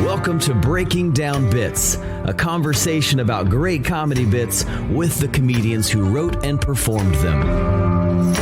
Welcome to Breaking Down Bits, a conversation about great comedy bits with the comedians who wrote and performed them.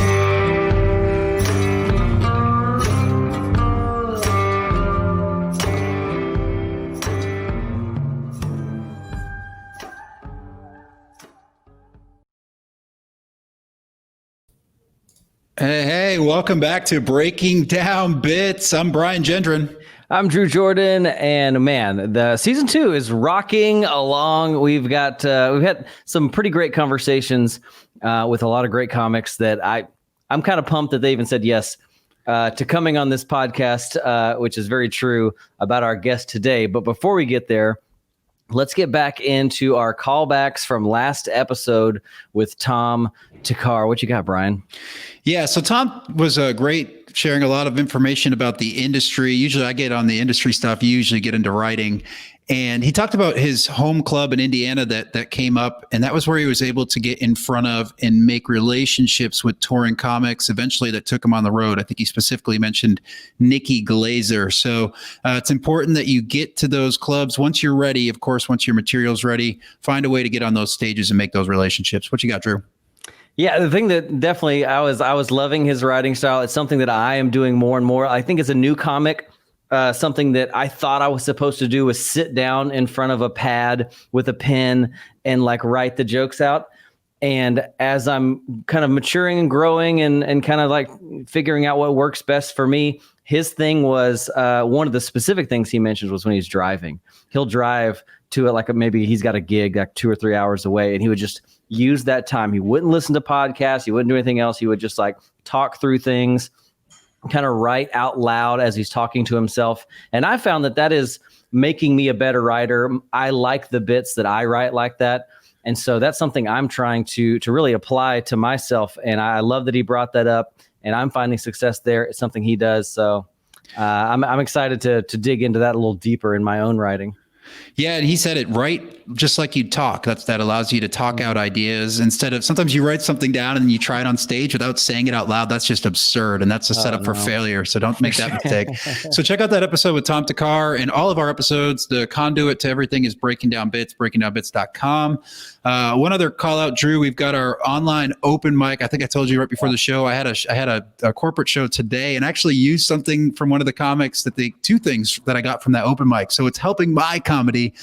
Hey, welcome back to Breaking Down Bits. I'm Brian Gendron. I'm Drew Jordan, and man, the season 2 is rocking along. We've had some pretty great conversations with a lot of great comics that I'm kind of pumped that they even said yes to coming on this podcast, which is very true about our guest today. But before we get there, let's get back into our callbacks from last episode with Tom Takar. What you got, Brian? Yeah, so Tom was great, sharing a lot of information about the industry. Usually I get on the industry stuff. You usually get into writing. And he talked about his home club in Indiana that came up. And that was where he was able to get in front of and make relationships with touring comics eventually that took him on the road. I think he specifically mentioned Nikki Glazer. So it's important that you get to those clubs once you're ready. Of course, once your material's ready, find a way to get on those stages and make those relationships. What you got, Drew? Yeah, the thing that definitely I was loving his writing style. It's something that I am doing more and more. I think as a new comic, something that I thought I was supposed to do was sit down in front of a pad with a pen and like write the jokes out. And as I'm kind of maturing and growing and kind of like figuring out what works best for me, his thing was one of the specific things he mentioned was when he's driving. He'll drive to it like maybe he's got a gig like 2 or 3 hours away, and he would just use that time. He wouldn't listen to podcasts. He wouldn't do anything else. He would just like talk through things, kind of write out loud as he's talking to himself. And I found that is making me a better writer. I like the bits that I write like that. And so that's something I'm trying to really apply to myself. And I love that he brought that up, and I'm finding success there. It's something he does. So I'm excited to dig into that a little deeper in my own writing. Yeah, and he said it right, just like you talk. That allows you to talk out ideas instead of sometimes you write something down and you try it on stage without saying it out loud. That's just absurd, and that's a setup for failure. So don't make that mistake. So check out that episode with Tom Takar, and all of our episodes. The conduit to everything is Breaking Down Bits, breakingdownbits.com. One other call out, Drew. We've got our online open mic. I think I told you right before the show. I had a corporate show today, and actually used something from one of the comics two things that I got from that open mic. So it's helping my comedy.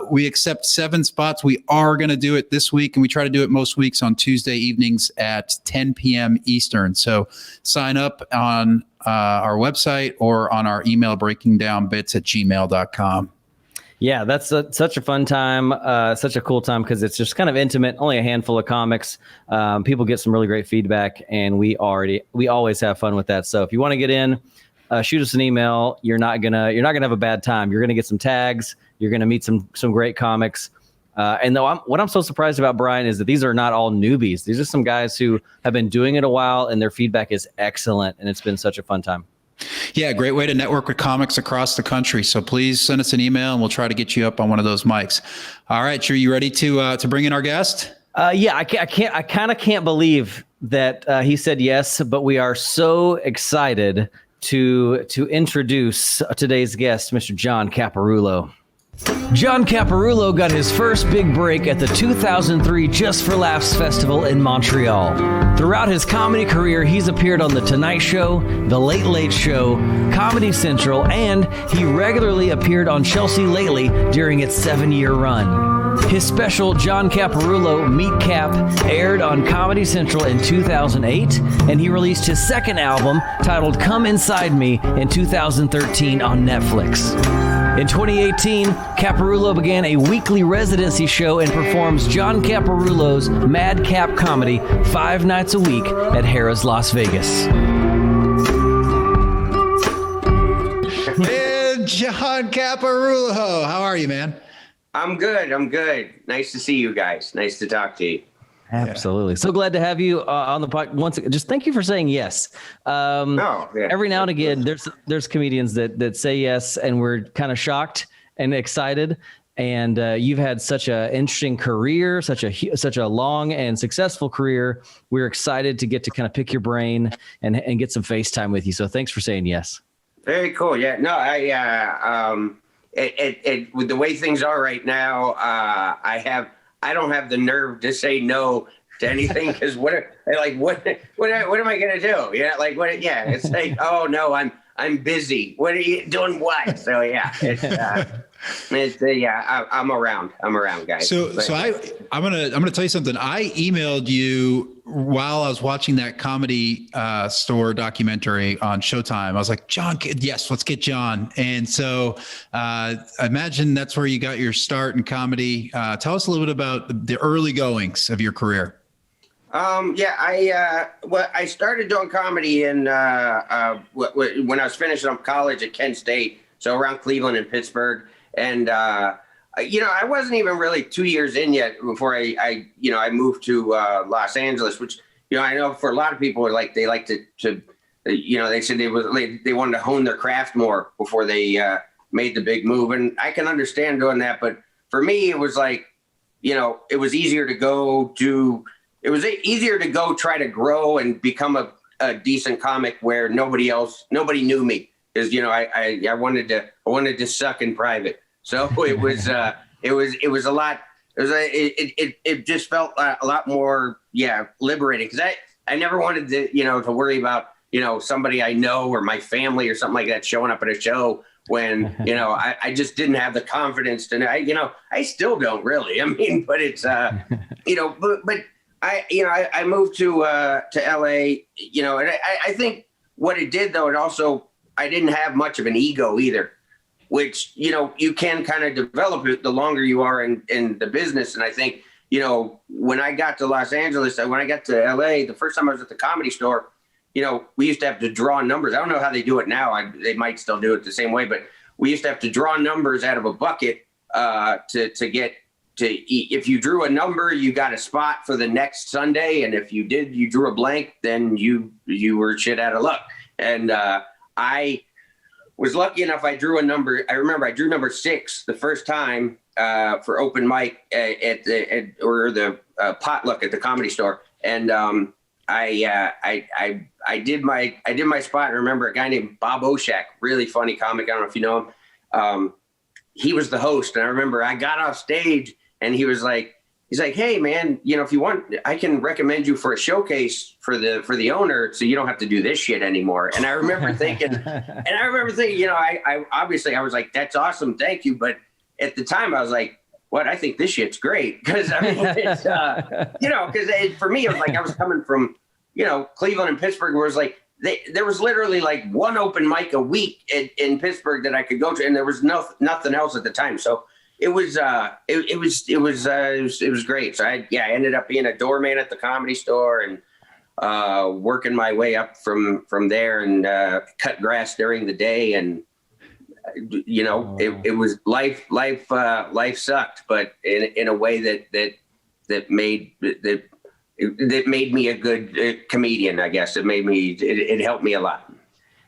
We accept 7 spots. We are going to do it this week, and we try to do it most weeks on Tuesday evenings at 10 p.m. Eastern. So sign up on our website or on our email, breakingdownbits@gmail.com. Yeah, that's such a fun time, such a cool time because it's just kind of intimate. Only a handful of comics. People get some really great feedback, and we always have fun with that. So if you want to get in, shoot us an email. You're not gonna have a bad time. You're gonna get some tags. You're gonna meet some great comics. And though what I'm so surprised about, Brian, is that these are not all newbies. These are some guys who have been doing it a while, and their feedback is excellent, and it's been such a fun time. Yeah, great way to network with comics across the country. So please send us an email, and we'll try to get you up on one of those mics. All right, Drew, you ready to bring in our guest? Yeah, I kind of can't believe that he said yes, but we are so excited to introduce today's guest, Mr. John Caparulo. John Caparulo got his first big break at the 2003 Just for Laughs Festival in Montreal. Throughout his comedy career, he's appeared on The Tonight Show, The Late Late Show, Comedy Central, and he regularly appeared on Chelsea Lately during its 7-year run. His special, John Caparulo, Meet Cap, aired on Comedy Central in 2008, and he released his second album, titled Come Inside Me, in 2013 on Netflix. In 2018, Caparulo began a weekly residency show and performs John Caparulo's Mad Cap comedy 5 nights a week at Harrah's Las Vegas. Hey, John Caparulo, how are you, man? I'm good. Nice to see you guys. Nice to talk to you. Absolutely. So glad to have you on the podcast. Once again, just thank you for saying yes. Every now and again, there's comedians that say yes, and we're kind of shocked and excited. And you've had such an interesting career, such a long and successful career. We're excited to get to kind of pick your brain and get some FaceTime with you. So thanks for saying yes. Very cool. Yeah. No, with the way things are right now, I don't have the nerve to say no to anything, because what am I gonna do? Yeah, like what? Yeah, it's like, oh no, I'm busy. What are you doing? What? So yeah, I'm around, guys. So I'm gonna tell you something. I emailed you while I was watching that Comedy Store documentary on Showtime. I was like, John, yes, let's get John. And so I imagine that's where you got your start in comedy. Tell us a little bit about the early goings of your career. I started doing comedy when I was finishing up college at Kent State, so around Cleveland and Pittsburgh. And, I wasn't even really 2 years in yet before I moved to Los Angeles, which, I know for a lot of people, they like to they said they wanted to hone their craft more before they made the big move. And I can understand doing that. But for me, it was like, it was easier to go try to grow and become a decent comic where nobody knew me, because I wanted to suck in private. So it was a lot. It just felt a lot more liberating, because I never wanted to worry about somebody I know or my family or something like that showing up at a show when I just didn't have the confidence to I still don't really. I mean, but it's but. I moved to LA, and I think what it did, though, I didn't have much of an ego either, which, you can kind of develop it the longer you are in the business. And I think, when I got to Los Angeles, when I got to LA, the first time I was at the Comedy Store, we used to have to draw numbers. I don't know how they do it now. They might still do it the same way, but we used to have to draw numbers out of a bucket to get if you drew a number, you got a spot for the next Sunday. And if you drew a blank, then you were shit out of luck. And I was lucky enough. I drew a number. I remember I drew number 6 the first time for open mic at the potluck at the Comedy Store. And I did my spot. I remember a guy named Bob Oshak, really funny comic. I don't know if you know him. He was the host. And I remember I got off stage, and he's like, hey man, if you want, I can recommend you for a showcase for the owner, so you don't have to do this shit anymore. And I remember thinking, I obviously I was like, that's awesome, thank you. But at the time I was like, what? I think this shit's great, because I mean, it's because for me it was like I was coming from Cleveland and Pittsburgh, where it was like there was literally like one open mic a week in Pittsburgh that I could go to, and there was nothing else at the time. So it was great. So I ended up being a doorman at the Comedy Store and working my way up from there, and cut grass during the day. And it was life sucked, but in a way that made me a good comedian. I guess it helped me a lot.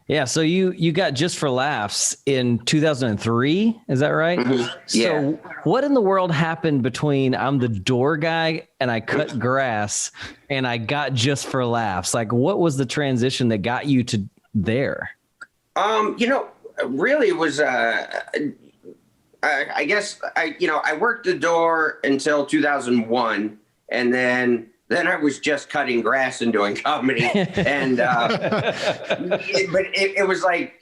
Yeah. So you got Just for Laughs in 2003. Is that right? Mm-hmm. Yeah. So what in the world happened between I'm the door guy and I cut grass and I got Just for Laughs? Like, what was the transition that got you to there? Really it was, I guess I worked the door until 2001, and then I was just cutting grass and doing comedy. And, but it was like,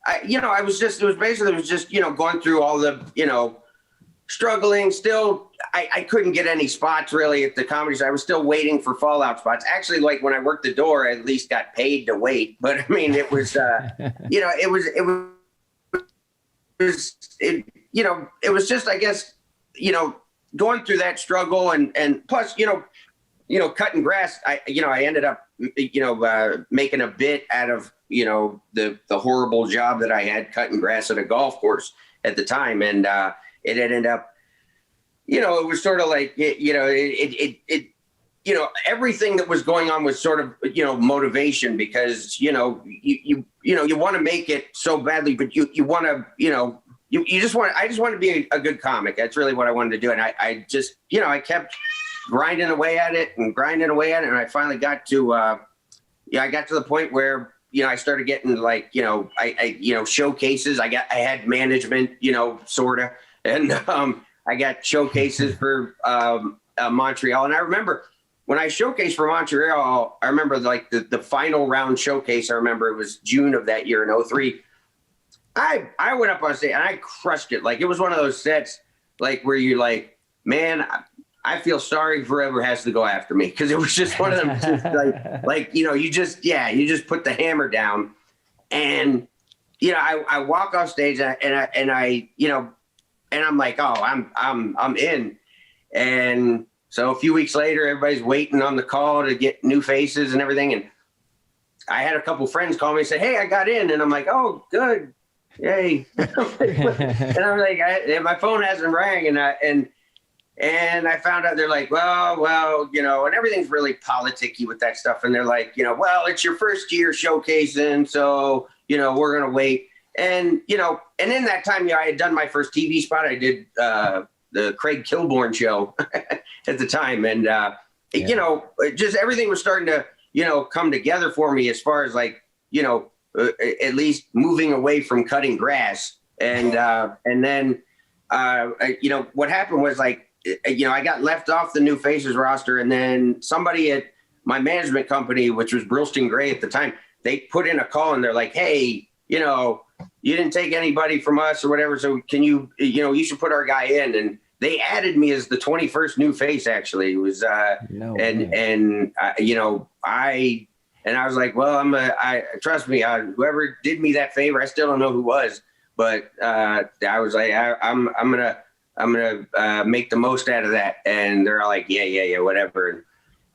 I was just going through all the, struggling still. I couldn't get any spots really at the comedy store. I was still waiting for fallout spots. Actually, like when I worked the door, I at least got paid to wait. But I mean, it was, it was just, I guess, going through that struggle, and plus, cutting grass, I ended up, making a bit out of, the horrible job that I had cutting grass at a golf course at the time. And it ended up, it was sort of like, everything that was going on was sort of, motivation, because, you want to make it so badly, but you want to, I just want to be a good comic. That's really what I wanted to do. And I just, I kept grinding away at it. And I finally got to, I got to the point where, I started getting like, showcases. I had management, sort of. And I got showcases for Montreal. And I remember when I showcased for Montreal, I remember like the final round showcase. I remember it was June of that year in 03. I went up on stage and I crushed it. Like, it was one of those sets like where you're like, man, I feel sorry for whoever has to go after me, because it was just one of them just you just put the hammer down. And I walk off stage and I'm like, oh, I'm in. And so a few weeks later, everybody's waiting on the call to get new faces and everything. And I had a couple friends call me and say, hey, I got in. And I'm like, oh, good. Yay. And I'm like, my phone hasn't rang. And I found out they're like, well, and everything's really politicky with that stuff. And they're like, well, it's your first year showcasing. So, we're going to wait. And, and in that time, I had done my first TV spot. I did the Craig Kilborn show at the time. And, just everything was starting to, come together for me as far as like, at least moving away from cutting grass. And then, what happened was like, I got left off the new faces roster, and then somebody at my management company, which was Brillston Gray at the time, they put in a call and they're like, hey, you didn't take anybody from us or whatever. So can you should put our guy in. And they added me as the 21st new face. Actually, it was, I was like, well, trust me, whoever did me that favor, I still don't know who was, but I was like, I'm going to make the most out of that. And they're all like, yeah, whatever. And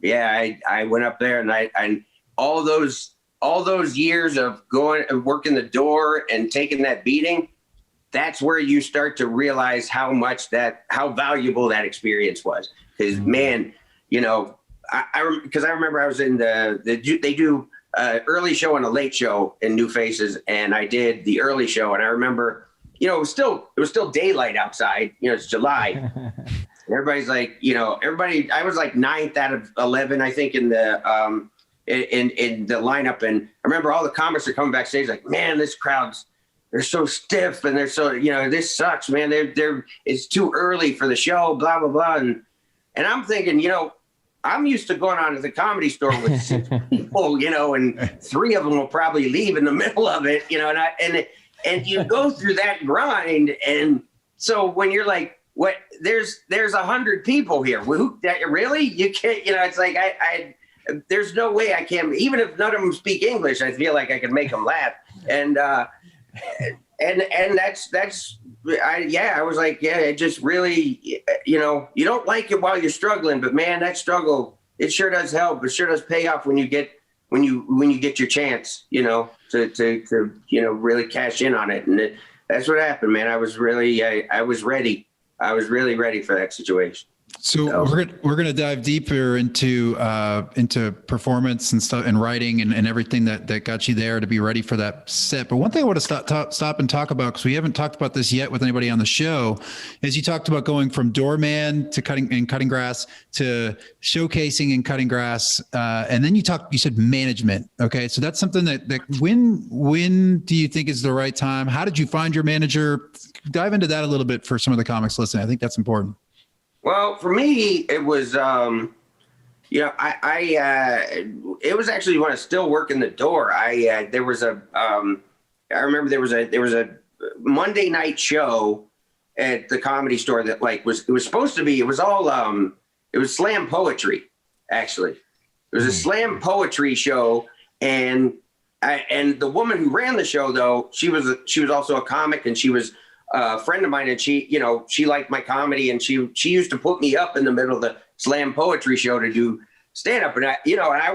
yeah, I went up there and all those years of going and working the door and taking that beating, that's where you start to realize how valuable that experience was. Because man, because I remember I was in they do early show and a late show in New Faces, and I did the early show, and I remember, it was still daylight outside. It's July. And everybody's like, I was like 9th out of 11, I think, in the in the lineup. And I remember all the comics are coming backstage like, man, this crowd's, they're so stiff, and they're so, this sucks, man. It's too early for the show, blah, blah, blah. And I'm thinking, I'm used to going on to the Comedy Store with 6 people, and 3 of them will probably leave in the middle of it, and you go through that grind. And so when you're like, what, there's 100 people here. Really? You can't, it's like, there's no way I can, even if none of them speak English, I feel like I can make them laugh. And I was like, yeah, it just really, you don't like it while you're struggling, but man, that struggle, it sure does help. It sure does pay off when you get your chance, to really cash in on it. And that's what happened, man. I was really, I was ready. I was really ready for that situation. So we're gonna dive deeper into performance and stuff and writing and everything that got you there to be ready for that set. But one thing I want to stop and talk about, because we haven't talked about this yet with anybody on the show, is you talked about going from doorman to cutting grass to showcasing and cutting grass, and then you said management. Okay, so that's something that when do you think is the right time? How did you find your manager? Dive into that a little bit for some of the comics listening. I think that's important. Well, for me, it was, it was actually when I was still working the door. I remember there was a Monday night show at the Comedy Store that it was supposed to be, it was all, it was slam poetry, actually. It was a slam poetry show. And the woman who ran the show, though, she was also a comic, and she was a friend of mine, and she liked my comedy, and she used to put me up in the middle of the slam poetry show to do stand up. And I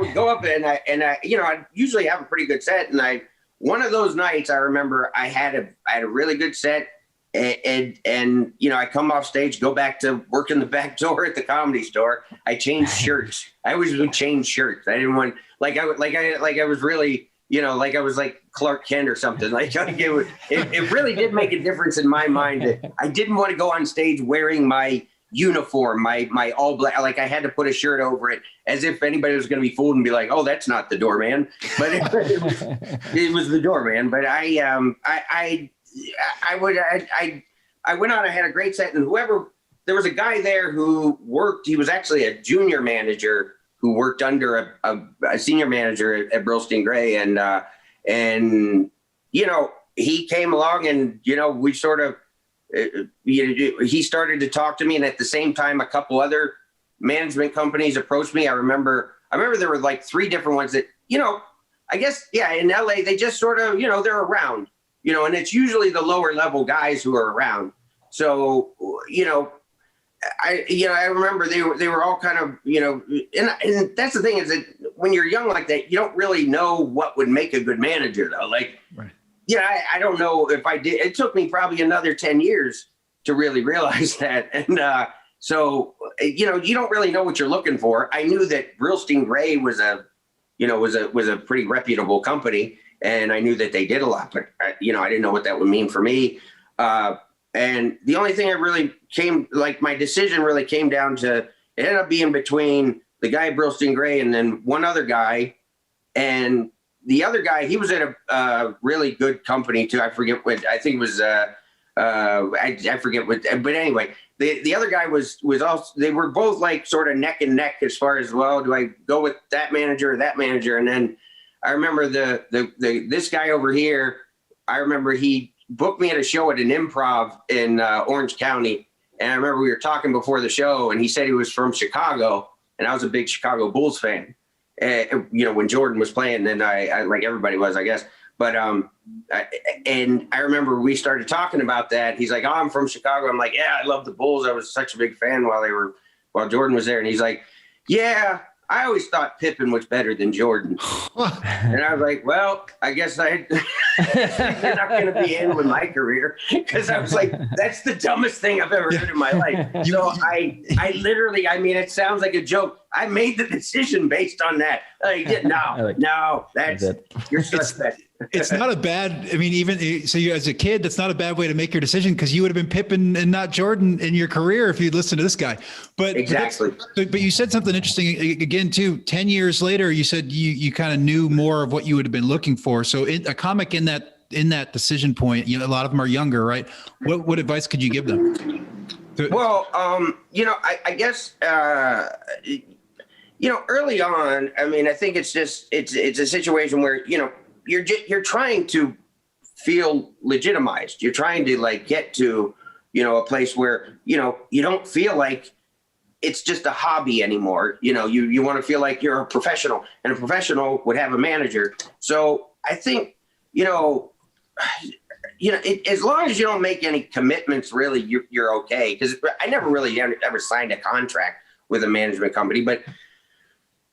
would go up and I usually have a pretty good set. And one of those nights, I remember I had a really good set, and I come off stage, go back to work in the back door at the Comedy Store. I changed shirts. I always would change shirts. I didn't want, I was really, like I was like Clark Kent or something. Like it really did make a difference in my mind that I didn't want to go on stage wearing my uniform, my all black. Like I had to put a shirt over it as if anybody was going to be fooled and be like, oh, that's not the doorman. But it was the doorman. But I went on, I had a great set, and there was a guy there who worked, he was actually a junior manager who worked under a senior manager at Brillstein Gray. And he came along and, we sort of, he started to talk to me. And at the same time, a couple other management companies approached me. I remember there were like 3 different ones that, I guess, yeah, in LA, they just sort of, they're around, and it's usually the lower level guys who are around. So, I remember they were all kind of, and that's the thing is that when you're young like that, you don't really know what would make a good manager though. Like, right. I don't know if I did. It took me probably another 10 years to really realize that. And so, you don't really know what you're looking for. I knew that Brillstein Gray was a pretty reputable company, and I knew that they did a lot, but I didn't know what that would mean for me. And the only thing my decision really came down to, it ended up being between the guy at Brillstein Gray and then one other guy. And the other guy, he was at a really good company too. I forget what, I think it was, I forget what, but anyway, the other guy was also, they were both like sort of neck and neck as far as, well, do I go with that manager or that manager? And then I remember this guy over here, I remember he booked me at a show at an improv in Orange County. And I remember we were talking before the show, and he said he was from Chicago, and I was a big Chicago Bulls fan. When Jordan was playing, then I like everybody was, I guess. But and I remember we started talking about that. He's like, "Oh, I'm from Chicago." I'm like, "Yeah, I love the Bulls. I was such a big fan while Jordan was there." And he's like, "Yeah, I always thought Pippen was better than Jordan." And I was like, well, I guess you're not going to be in with my career, because I was like, that's the dumbest thing I've ever heard in my life. So I literally, I mean, it sounds like a joke. I made the decision based on that. You're suspect. It's not a bad, I mean, even so, you as a kid, that's not a bad way to make your decision, because you would have been Pippen and not Jordan in your career if you'd listened to this guy. But exactly. But you said something interesting again too. 10 years later, you said you kind of knew more of what you would have been looking for. So a comic in that decision point, a lot of them are younger, right? What advice could you give them? Well, I guess early on, I mean, I think it's a situation where you're trying to feel legitimized. You're trying to like get to, a place where, you don't feel like it's just a hobby anymore. You want to feel like you're a professional, and a professional would have a manager. So I think, as long as you don't make any commitments, really, you're okay. Because I never really ever signed a contract with a management company, but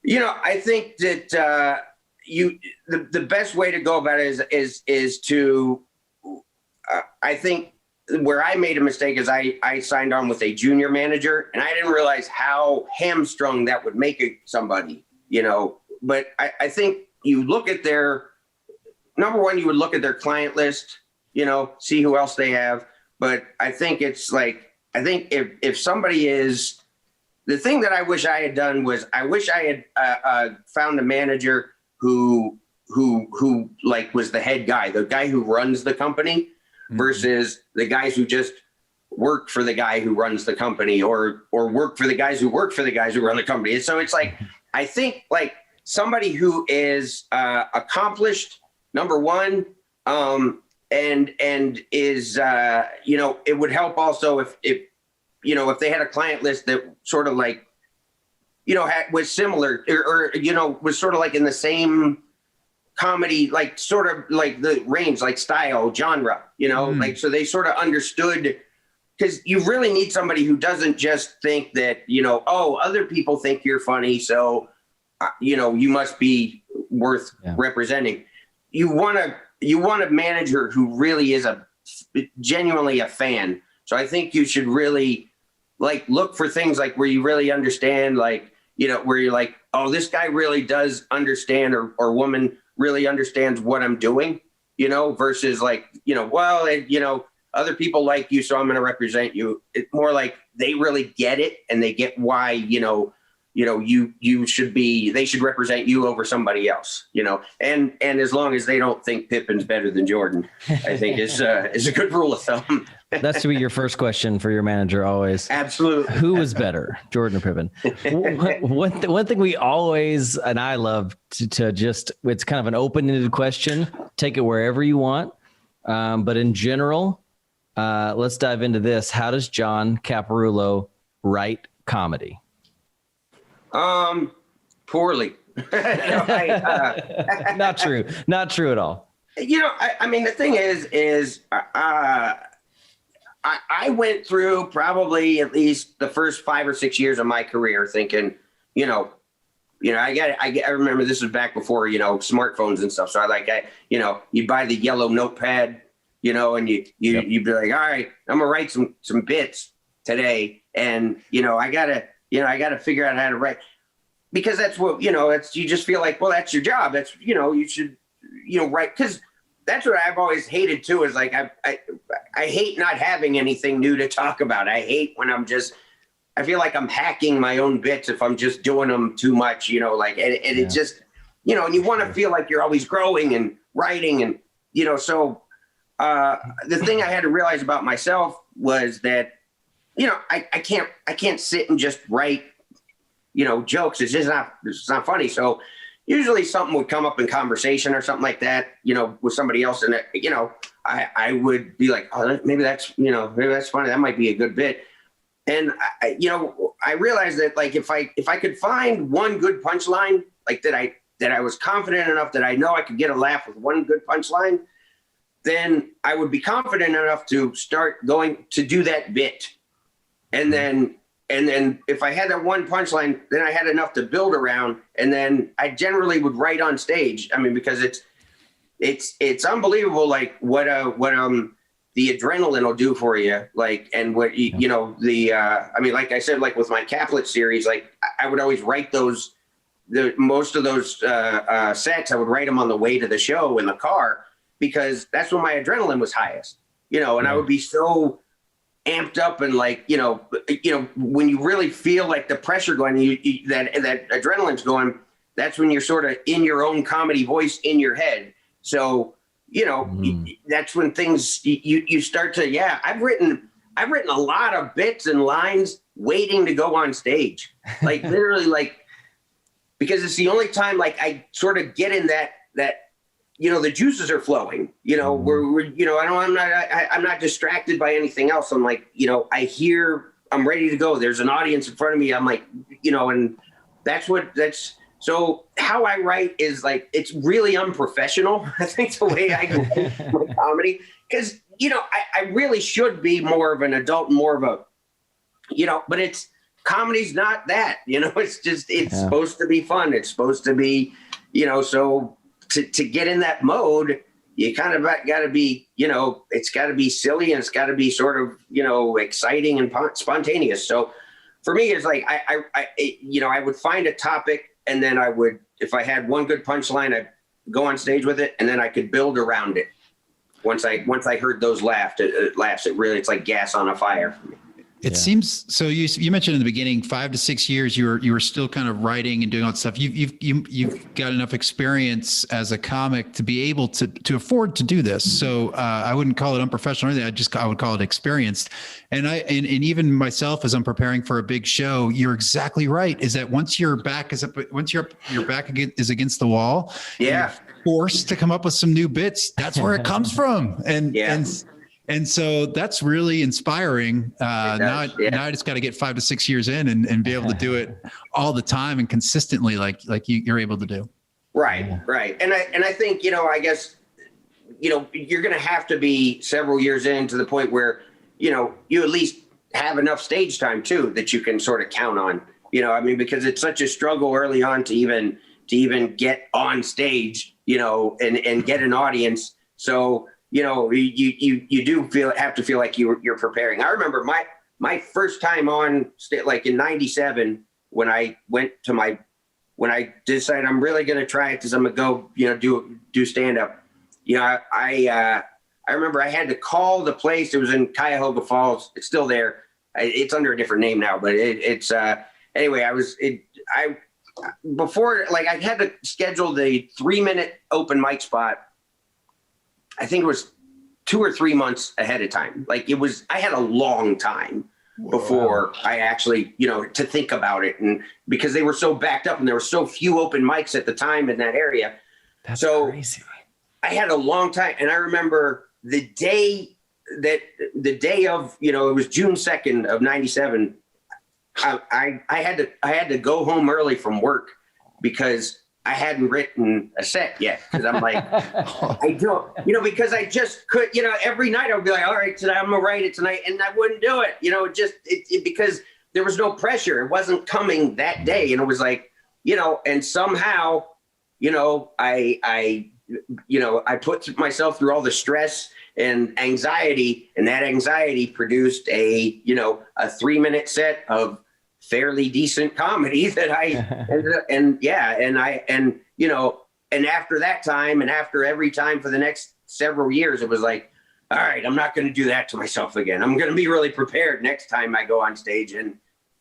I think that the best way to go about it is to I think where I made a mistake is I signed on with a junior manager, and I didn't realize how hamstrung that would make somebody. But I think you look at number one, you would look at their client list, see who else they have. But I think if somebody is, the thing that I wish I had done was I wish I had found a manager who like was the head guy, the guy who runs the company, versus the guys who just work for the guy who runs the company, or work for the guys who work for the guys who run the company. And so it's like, I think like somebody who is accomplished, number one, and is, it would help also if they had a client list that sort of like, was similar or was sort of like in the same comedy, like sort of like the range, like style, genre, like, so they sort of understood, because you really need somebody who doesn't just think that, other people think you're funny, so, you must be worth representing. You want a manager who really is genuinely a fan. So I think you should really like look for things like where you really understand, like, where you're like, oh, this guy really does understand, or woman really understands what I'm doing, versus like, other people like you, so I'm going to represent you. It's more like they really get it and they get why, they should represent you over somebody else, and as long as they don't think Pippen's better than Jordan, I think is a good rule of thumb. That should be your first question for your manager always. Absolutely. Who is better, Jordan or Pippen? One thing we always, and I love to just, it's kind of an open-ended question. Take it wherever you want. But in general, let's dive into this. How does John Caparulo write comedy? Poorly. Not true. Not true at all. I mean, the thing is, I went through probably at least the first 5 or 6 years of my career thinking, I remember this was back before, smartphones and stuff. So you buy the yellow notepad, and you'd be like, all right, I'm gonna write some bits today. And, I gotta figure out how to write, because that's what, you just feel like, well, that's your job. That's, you should, write. 'Cause that's what I've always hated too, is like, I hate not having anything new to talk about. I hate when I feel like I'm hacking my own bits if I'm just doing them too much, it just, and you want to feel like you're always growing and writing. And, so the thing I had to realize about myself was that, I can't sit and just write, jokes. It's not funny. So usually something would come up in conversation or something like that, with somebody else. And, I would be like, oh, maybe that's funny. That might be a good bit. And I realized that, like, if I could find one good punchline, like that I was confident enough that I know I could get a laugh with one good punchline, then I would be confident enough to start going to do that bit. And then if I had that one punchline, then I had enough to build around, and then I generally would write on stage. I mean, because it's unbelievable, like what the adrenaline will do for you, like, and what I mean, like I said, like with my Caplets series, like I would always write most of those sets. I would write them on the way to the show in the car, because that's when my adrenaline was highest, and I would be so amped up, and like, when you really feel like the pressure going, that adrenaline's going, that's when you're sort of in your own comedy voice in your head. So, that's when things, you start to, I've written a lot of bits and lines waiting to go on stage, like literally, like, because it's the only time, like, I sort of get in that, the juices are flowing, I'm not distracted by anything else. I'm like, I'm ready to go. There's an audience in front of me. I'm like, and so how I write is like, it's really unprofessional. I think the way I do my comedy, because, I really should be more of an adult, more of a, but comedy's not that, it's supposed to be fun. It's supposed to be, so to get in that mode, you kind of got to be, it's got to be silly, and it's got to be sort of, exciting and spontaneous. So for me, it's like, I would find a topic, and then I would, if I had one good punchline, I'd go on stage with it, and then I could build around it. Once I heard those laughs, it's like gas on a fire for me. It seems so. You mentioned in the beginning, 5 to 6 years, you were still kind of writing and doing all that stuff. You've got enough experience as a comic to be able to afford to do this. So I wouldn't call it unprofessional or anything. I would call it experienced. And even myself, as I'm preparing for a big show, you're exactly right. Is that once your back is up, once your back is against the wall, you're forced to come up with some new bits. That's where it comes from. And so that's really inspiring. Now I just got to get 5 to 6 years in and be able to do it all the time and consistently, like you're able to do. Right. Right. And I think, I guess, you're going to have to be several years in to the point where, you at least have enough stage time too, that you can sort of count on, because it's such a struggle early on to even get on stage, and get an audience. So, you do have to feel like you're preparing. I remember my first time on, like in '97, when I went to my when I decided I'm really going to try it because I'm going to go, do stand up. I remember I had to call the place. It was in Cuyahoga Falls. It's still there. It's under a different name now, but anyway, before, like, I had to schedule the 3-minute open mic spot. I think it was 2 or 3 months ahead of time. Like, I had a long time before I actually, to think about it. And because they were so backed up and there were so few open mics at the time in that area. That's so crazy. I had a long time. And I remember the day of, it was June 2nd of 97. I had to go home early from work because I hadn't written a set yet. Cause I'm like, I don't, because I just could, every night I would be like, all right, tonight I'm gonna write it tonight. And I wouldn't do it, because there was no pressure. It wasn't coming that day. And it was like, and somehow, I put myself through all the stress and anxiety, and that anxiety produced a 3-minute set of fairly decent comedy that and after that time and after every time for the next several years, it was like, all right, I'm not going to do that to myself again. I'm going to be really prepared next time I go on stage. And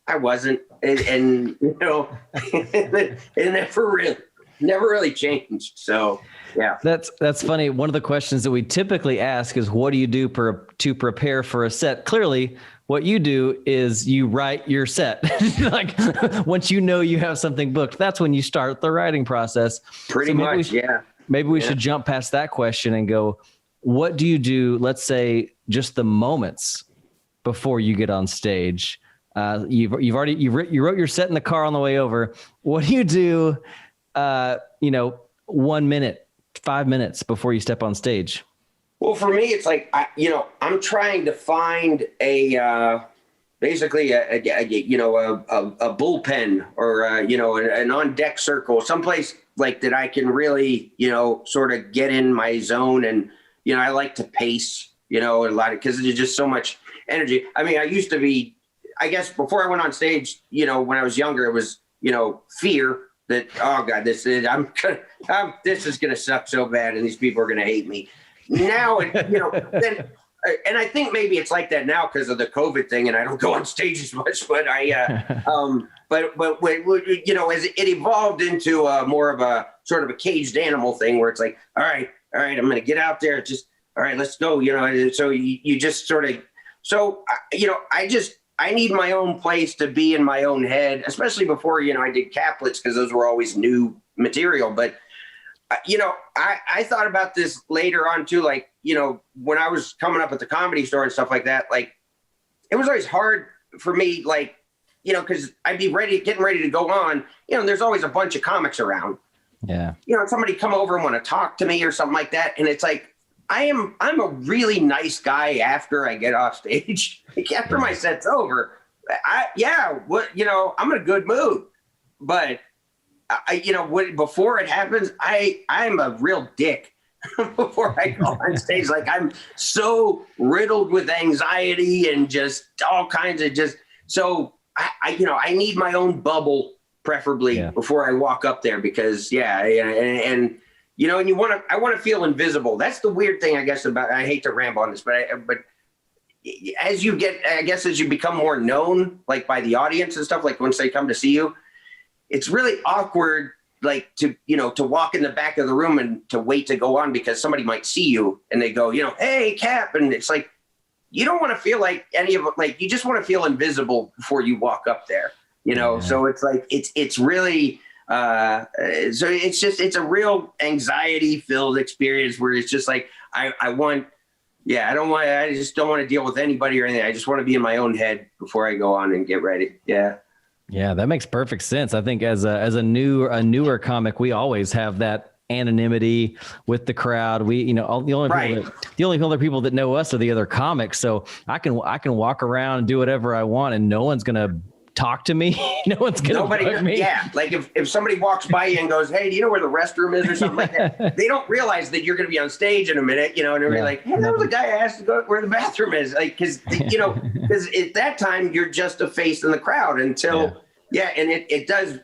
I wasn't, and it never really changed. So, yeah, that's funny. One of the questions that we typically ask is, what do you do to prepare for a set? Clearly, what you do is you write your set. Like, once you have something booked, that's when you start the writing process. Pretty much, yeah. Maybe we should jump past that question and go, what do you do? Let's say just the moments before you get on stage. You wrote your set in the car on the way over. What do you do? 1 minute, 5 minutes before you step on stage. Well, for me, it's like, I'm trying to find basically a bullpen or, an on deck circle, someplace like that I can really, sort of get in my zone. And, I like to pace, a lot because there's just so much energy. I mean, I used to be, I guess before I went on stage, when I was younger, it was, fear that, oh God, this is going to suck so bad. And these people are going to hate me. Now, then, and I think maybe it's like that now because of the COVID thing, and I don't go on stage as much. But but as it evolved into more of a sort of a caged animal thing, where it's like, all right, I'm going to get out there, just all right, let's go. So you just sort of, I need my own place to be in my own head, especially before I did Caplets because those were always new material, but. I thought about this later on too, like, when I was coming up at the Comedy Store and stuff like that, like, it was always hard for me, like, because I'd be getting ready to go on, and there's always a bunch of comics around. Yeah. Somebody come over and want to talk to me or something like that. And it's like, I'm a really nice guy after I get off stage. Like, after my set's over, I'm in a good mood. But before it happens, I'm a real dick before I go on stage. Like, I'm so riddled with anxiety and just all kinds of so I need my own bubble preferably before I walk up there because and I want to feel invisible. That's the weird thing, I guess, about, I hate to ramble on this, but as you become more known, like by the audience and stuff, like once they come to see you, it's really awkward, like to walk in the back of the room and to wait to go on because somebody might see you and they go, hey, Cap. And it's like, you don't want to feel like any of it. Like, you just want to feel invisible before you walk up there, So it's like, it's really, so it's a real anxiety filled experience where it's just like, I just don't want to deal with anybody or anything. I just want to be in my own head before I go on and get ready. Yeah. Yeah, that makes perfect sense. I think as a newer comic, we always have that anonymity with the crowd. We, the only other people that know us are the other comics. So I can walk around and do whatever I want, and no one's gonna talk to me. No one's gonna bug me. Yeah, like if somebody walks by you and goes, "Hey, do you know where the restroom is?" or something like that, they don't realize that you're going to be on stage in a minute, and they're like, "Hey, that was a guy I asked to go where the bathroom is," like because at that time you're just a face in the crowd until Yeah, and it does,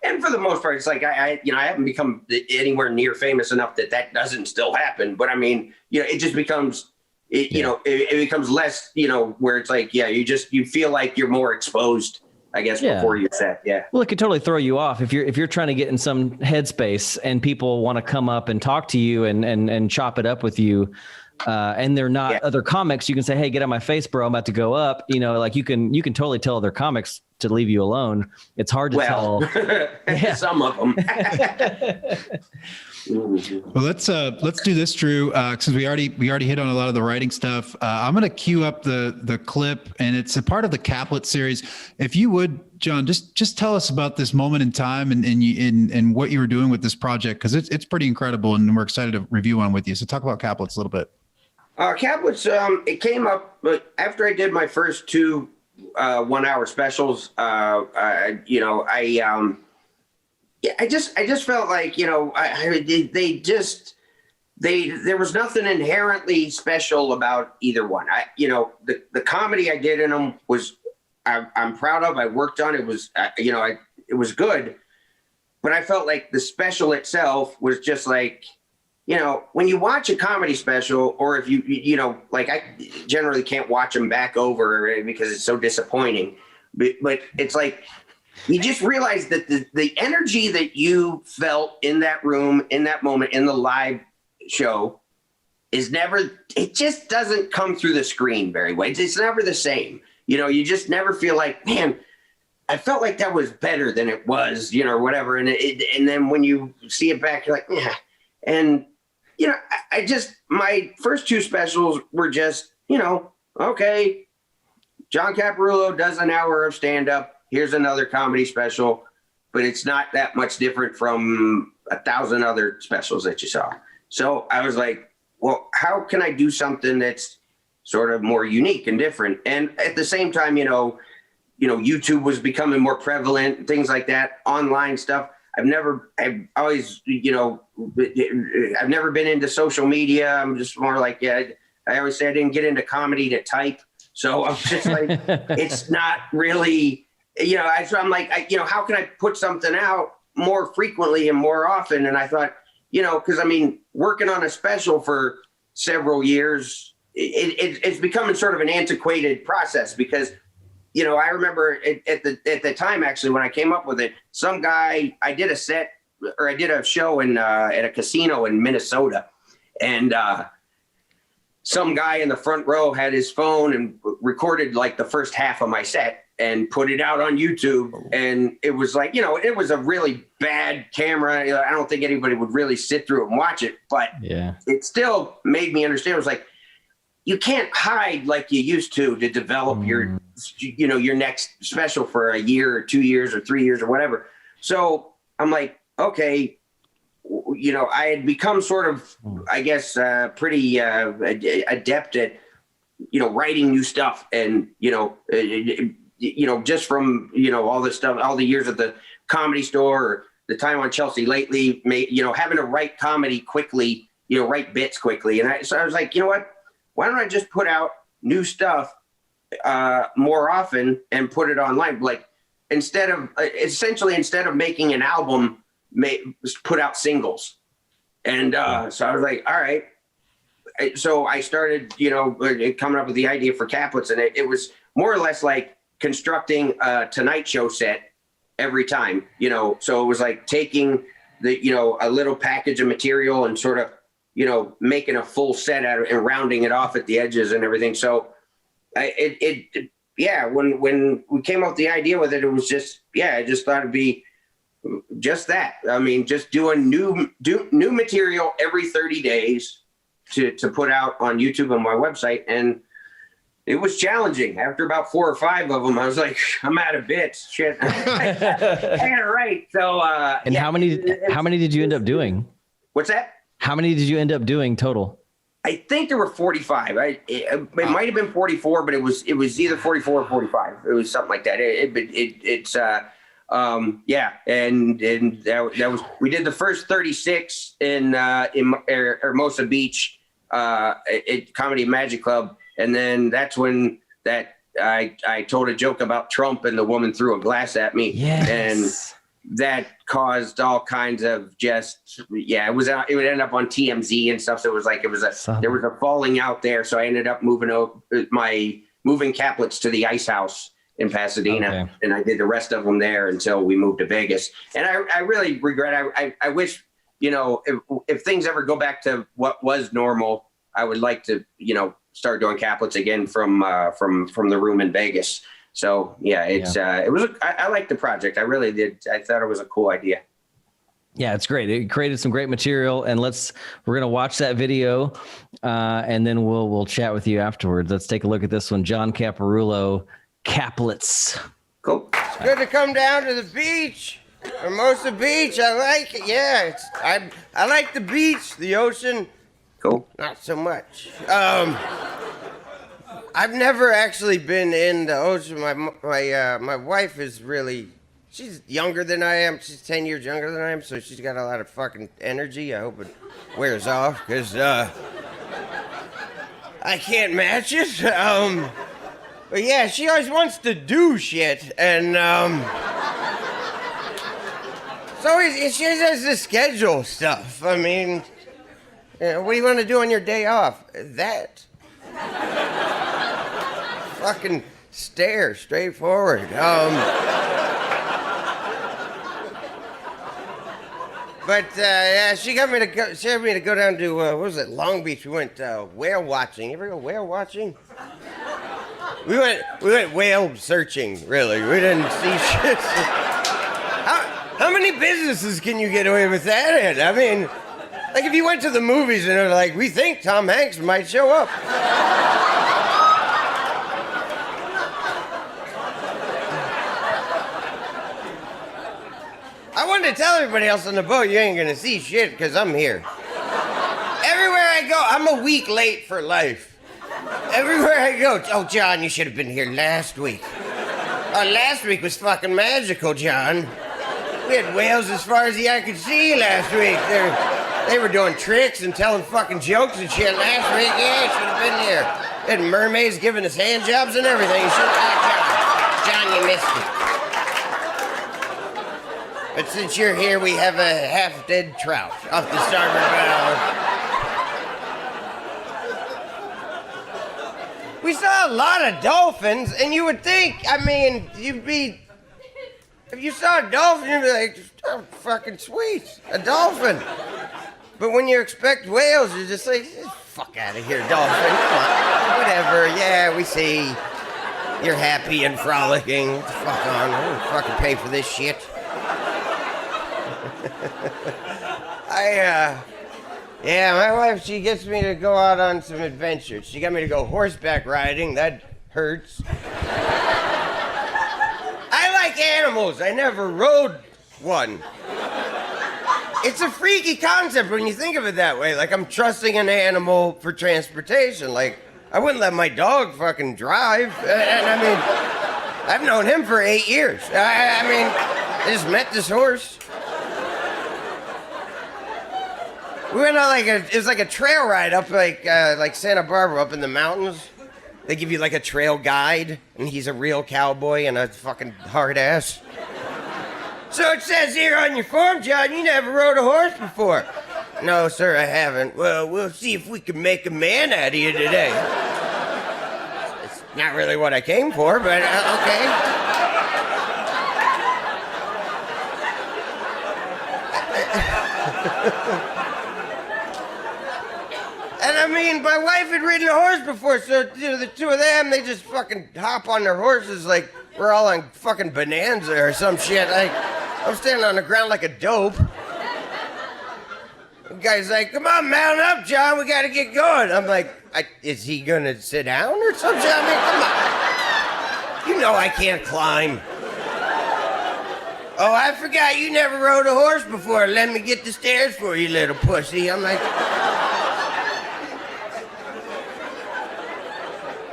and for the most part, it's like I haven't become anywhere near famous enough that doesn't still happen. But I mean, it just becomes, it becomes less, where it's like, you feel like you're more exposed, I guess, before you set. Yeah. Well, it could totally throw you off if you're trying to get in some headspace and people want to come up and talk to you and chop it up with you. And they're not other comics. You can say, "Hey, get out of my face, bro. I'm about to go up." Like you can totally tell other comics to leave you alone. It's hard to tell. Some of them. Well, let's do this, Drew. Since we already hit on a lot of the writing stuff, I'm going to cue up the clip, and it's a part of the Caplets series. If you would, John, just tell us about this moment in time and what you were doing with this project, because it's pretty incredible, and we're excited to review on with you. So talk about Caplets a little bit. Caplets, it came up after I did my first 2 1-hour specials. I just felt like, there was nothing inherently special about either one. The comedy I did in them was, I'm proud of. I worked on it. Was, it was good, but I felt like the special itself was just like, when you watch a comedy special, or if like I generally can't watch them back over because it's so disappointing, but it's like, you just realize that the energy that you felt in that room, in that moment, in the live show it just doesn't come through the screen very well. It's never the same. You just never feel like, man, I felt like that was better than it was, or whatever. And then when you see it back, you're like, yeah. And, my first 2 specials were just, okay, John Caparulo does an hour of stand-up. Here's another comedy special, but it's not that much different from 1,000 other specials that you saw. So I was like, well, how can I do something that's sort of more unique and different? And at the same time, YouTube was becoming more prevalent, things like that, online stuff. I've never been into social media. I'm just more like, I always say I didn't get into comedy to type. So I'm just like, it's not really, so I'm like, how can I put something out more frequently and more often? And I thought, because working on a special for several years, it's becoming sort of an antiquated process because, I remember at the time, actually, when I came up with it, some guy, I did a show at a casino in Minnesota, and some guy in the front row had his phone and recorded like the first half of my set and put it out on YouTube. And it was like, it was a really bad camera. I don't think anybody would really sit through it and watch it, but it still made me understand. It was like, you can't hide like you used to develop your next special for a year or 2 years or 3 years or whatever. So I'm like, okay, I had become sort of, I guess, pretty adept at, writing new stuff and, just from, all this stuff, all the years at the Comedy Store or the time on Chelsea lately, having to write comedy quickly, write bits quickly. And so I was like, you know what? Why don't I just put out new stuff more often and put it online? Like instead of making an album, put out singles. And so I was like, all right. So I started, coming up with the idea for Caplets, and it was more or less like constructing a Tonight Show set every time, so it was like taking a little package of material and sort of, making a full set out of it and rounding it off at the edges and everything. So when we came up with the idea with it, it was just, I just thought it'd be just that. Just doing new material every 30 days to put out on YouTube and my website. And it was challenging. After about 4 or 5 of them, I was like, I'm out of bits. Shit. I got it right. So, how many did you end up doing? What's that? How many did you end up doing total? I think there were 45. It might have been 44, but it was either 44 or 45. It was something like that. And that was, we did the first 36 in Hermosa Beach at Comedy Magic Club, and then that's when that I told a joke about Trump and the woman threw a glass at me. Yes. And that caused all kinds of it would end up on TMZ and stuff. So there was a falling out there. So I ended up moving Caplets to the Ice House in Pasadena, and I did the rest of them there until we moved to Vegas. And I really regret. I wish, if things ever go back to what was normal, I would like to, start doing Caplets again from the room in Vegas. So I liked the project. I really did. I thought it was a cool idea. Yeah, it's great. It created some great material, and we're going to watch that video, and then we'll chat with you afterwards. Let's take a look at this one. John Caparulo, Caplets. Cool. It's good to come down to the beach. Hermosa Beach. I like it. Yeah, I like the beach, the ocean. Cool. Not so much. I've never actually been in the ocean. My wife is she's younger than I am. She's 10 years younger than I am, so she's got a lot of fucking energy. I hope it wears off, because I can't match it. But yeah, she always wants to do shit, and she does the schedule stuff. I mean, what do you want to do on your day off? That. Fucking stare straight forward. But she got me to go. She had me to go down to what was it? Long Beach. We went whale watching. You ever go whale watching? We went whale searching. Really, we didn't see shit. How many businesses can you get away with that in? I mean, like if you went to the movies and they're like, we think Tom Hanks might show up. I wanted to tell everybody else on the boat, you ain't gonna see shit, because I'm here. Everywhere I go, I'm a week late for life. Everywhere I go, oh, John, you should have been here last week. Oh, last week was fucking magical, John. We had whales as far as the eye could see last week. They were doing tricks and telling fucking jokes and shit last week. Yeah, you should have been here. They had mermaids giving us hand jobs and everything. You should have, John, you missed it. But since you're here, we have a half-dead trout off the starboard bow. We saw a lot of dolphins, and you would think, I mean, if you saw a dolphin, you'd be like, oh, fucking sweet, a dolphin. But when you expect whales, you're just like, fuck out of here, dolphin, come on, whatever, yeah, we see. You're happy and frolicking, fuck on, I don't fucking pay for this shit. My wife, she gets me to go out on some adventures. She got me to go horseback riding. That hurts. I like animals. I never rode one. It's a freaky concept when you think of it that way. Like, I'm trusting an animal for transportation. Like, I wouldn't let my dog fucking drive. And I mean, I've known him for 8 years. I just met this horse. We went on it was like a trail ride up like Santa Barbara up in the mountains. They give you like a trail guide, and he's a real cowboy and a fucking hard ass. So it says here on your form, John, you never rode a horse before. No, sir, I haven't. Well, we'll see if we can make a man out of you today. It's not really what I came for, but okay. And I mean, my wife had ridden a horse before, so the two of them, they just fucking hop on their horses like we're all on fucking Bonanza or some shit. Like, I'm standing on the ground like a dope. The guy's like, come on, mount up, John, we gotta get going. I'm like, is he gonna sit down or something? I mean, come on. You know I can't climb. Oh, I forgot you never rode a horse before. Let me get the stairs for you, little pussy. I'm like...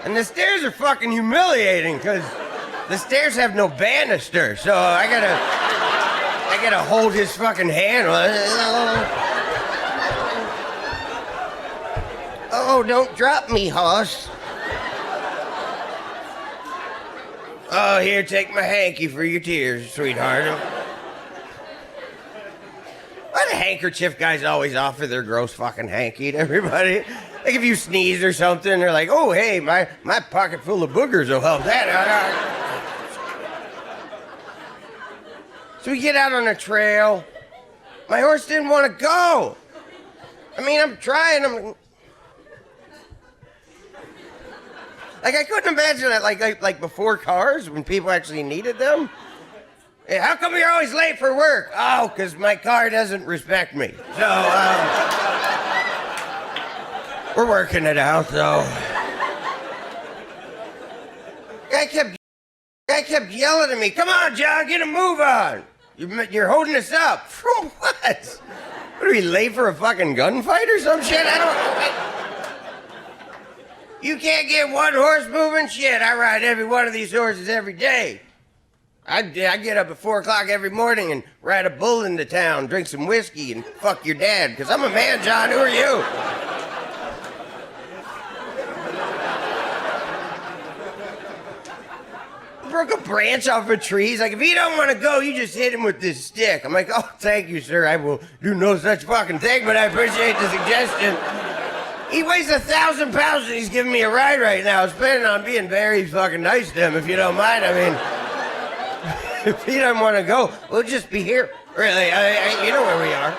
And the stairs are fucking humiliating, because the stairs have no banister, so I gotta hold his fucking hand. Oh, don't drop me, hoss. Oh, here, take my hanky for your tears, sweetheart. Why the handkerchief guys always offer their gross fucking hanky to everybody? Like if you sneeze or something, they're like, oh, hey, my pocket full of boogers will help that out. So we get out on a trail. My horse didn't want to go. I mean, I'm trying. Like I couldn't imagine that. Like before cars, when people actually needed them. Hey, how come you're always late for work? Oh, because my car doesn't respect me. So we're working it out, though. Guy kept yelling at me. Come on, John, get a move on. You're holding us up. From what? What are we late for a fucking gunfight or some shit? You can't get one horse moving? Shit, I ride every one of these horses every day. I get up at 4 o'clock every morning and ride a bull into town, drink some whiskey, and fuck your dad, because I'm a man, John. Who are you? Broke a branch off a tree. He's like, if he don't want to go, you just hit him with this stick. I'm like, oh, thank you, sir. I will do no such fucking thing, but I appreciate the suggestion. He weighs 1,000 pounds and he's giving me a ride right now. I was planning on being very fucking nice to him, if you don't mind. I mean, if he doesn't want to go, we'll just be here. Really, you know where we are.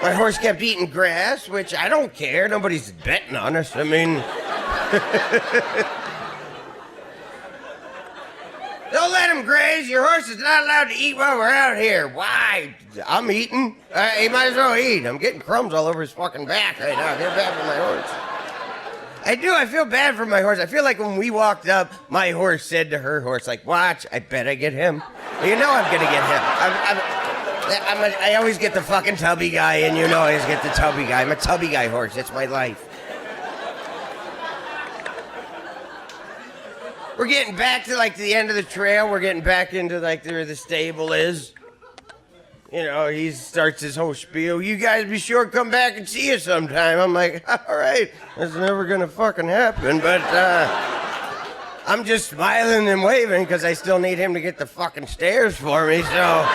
My horse kept eating grass, which I don't care. Nobody's betting on us. I mean... Don't let him graze. Your horse is not allowed to eat while we're out here. Why? I'm eating. He might as well eat. I'm getting crumbs all over his fucking back right now. I feel bad for my horse. I do. I feel bad for my horse. I feel like when we walked up, my horse said to her horse, like, watch, I bet I get him. You know I'm going to get him. I always get the fucking tubby guy, and you know I always get the tubby guy. I'm a tubby guy horse. That's my life. We're getting back to, like, the end of the trail. We're getting back into, like, where the stable is. You know, he starts his whole spiel. You guys be sure to come back and see us sometime. I'm like, all right. That's never going to fucking happen, but, I'm just smiling and waving because I still need him to get the fucking stairs for me, so...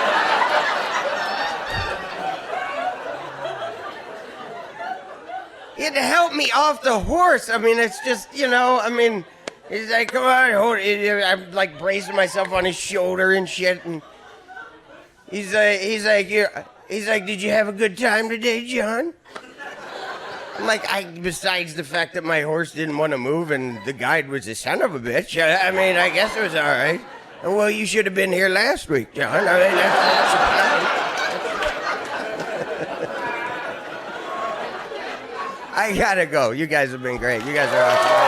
He had to help me off the horse. I mean, it's just, you know, I mean, he's like, come on, hold it. I'm like bracing myself on his shoulder and shit. And he's like, did you have a good time today, John? I'm like, besides the fact that my horse didn't want to move and the guide was a son of a bitch, I mean, I guess it was all right. Well, you should have been here last week, John. I mean, that's a problem. I gotta go. You guys have been great. You guys are awesome.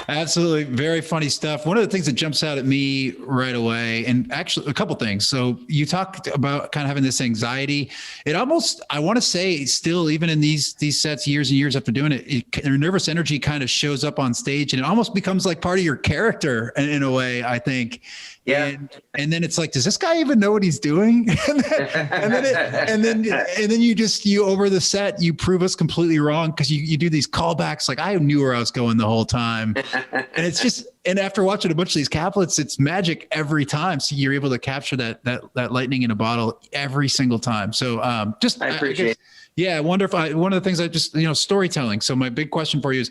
Absolutely. Very funny stuff. One of the things that jumps out at me right away, and actually a couple things. So you talked about kind of having this anxiety. It almost, I want to say still, even in these sets, years and years after doing it, your nervous energy kind of shows up on stage and it almost becomes like part of your character in a way, I think. Yeah. And then it's like, does this guy even know what he's doing? and then you over the set, you prove us completely wrong because you do these callbacks. Like I knew where I was going the whole time. And it's just, and after watching a bunch of these Caplets, it's magic every time. So you're able to capture that lightning in a bottle every single time. So I appreciate it. Yeah. I wonder if one of the things I just, storytelling. So my big question for you is,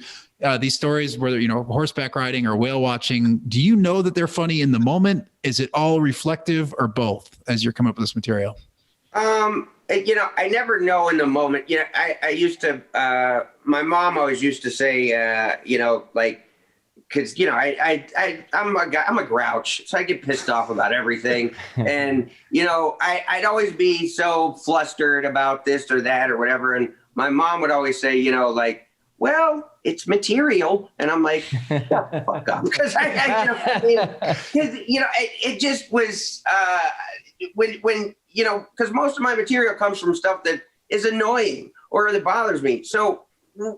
these stories, whether, horseback riding or whale watching, do you know that they're funny in the moment? Is it all reflective or both as you're coming up with this material? I never know in the moment. I used to, my mom always used to say, because, I'm a grouch, so I get pissed off about everything. And, I'd always be so flustered about this or that or whatever. And my mom would always say, well, it's material. And I'm like, shut the fuck up. Because it just was, because most of my material comes from stuff that is annoying or that bothers me. So